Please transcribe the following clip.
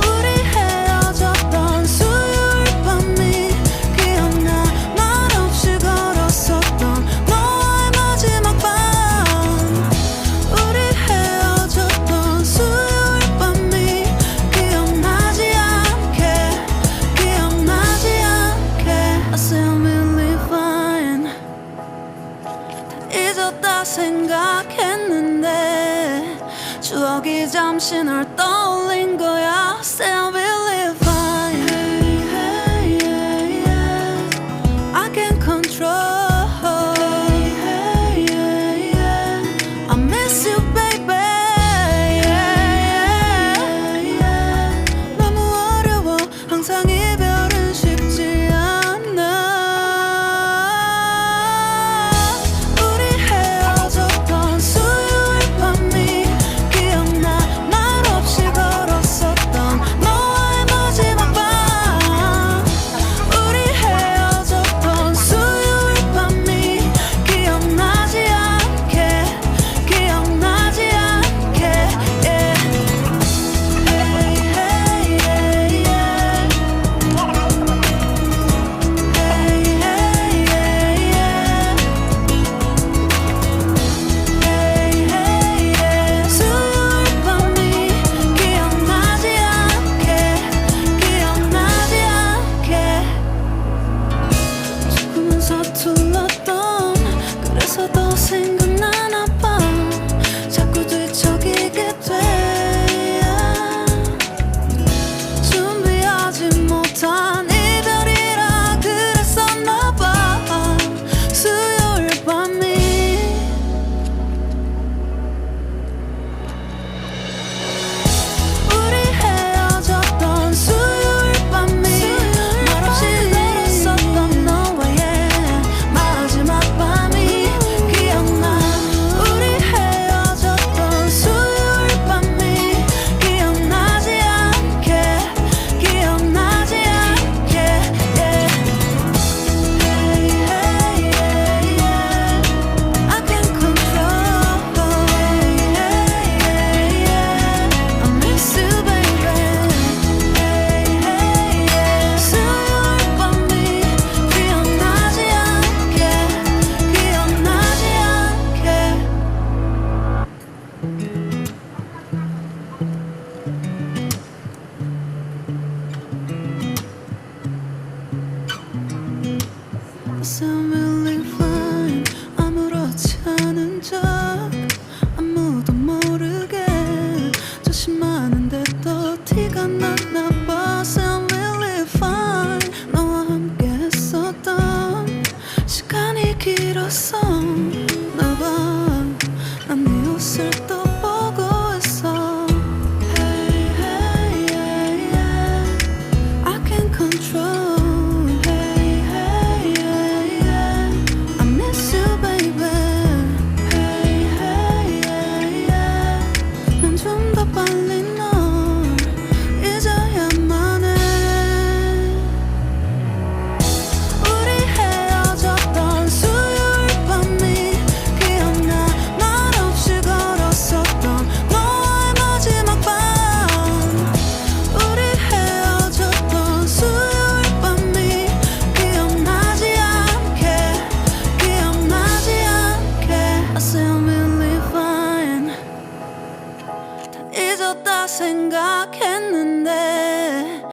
우리 헤어졌던 수요일 밤 다시 널 떠올린 거야. Say I will live fine. Hey, hey, yeah. I can't control. Hey, hey, yeah. I miss you, baby. Yeah, yeah. 너무 어려워. 항상 이별은 쉽지 않아. 우리 헤어졌던 수요일 밤이 기억나. 말없이 걸었었던 너와의 마지막 밤. 우리 헤어졌던 수요일 밤이 기억나지 않게, 기억나지 않게. Yeah. Hey, hey, yeah, yeah. Hey, hey, yeah, yeah. Hey, hey, yeah. 수요일 밤이 기억나지 않게, 기억나지 않게. 조금은 서툴렀던 그래서 더 생각나나 봐. 자꾸 뒤척이게 돼. 준비하지 못한 이별이라 그랬었나 봐. 수요일 밤이 우리 헤어졌던 수요일 밤이 말없이 걸었었던 너와의 마지막 밤이 기억나. 우리 헤어졌던 수요일 밤이 기억나지 않게, 기억나지 않게. Yeah. Hey, hey, yeah, yeah. I can't control. Hey, hey, yeah. I miss you, baby. Hey, hey, yeah. 수요일 밤이 기억나지 않게, 기억나지 않게. Some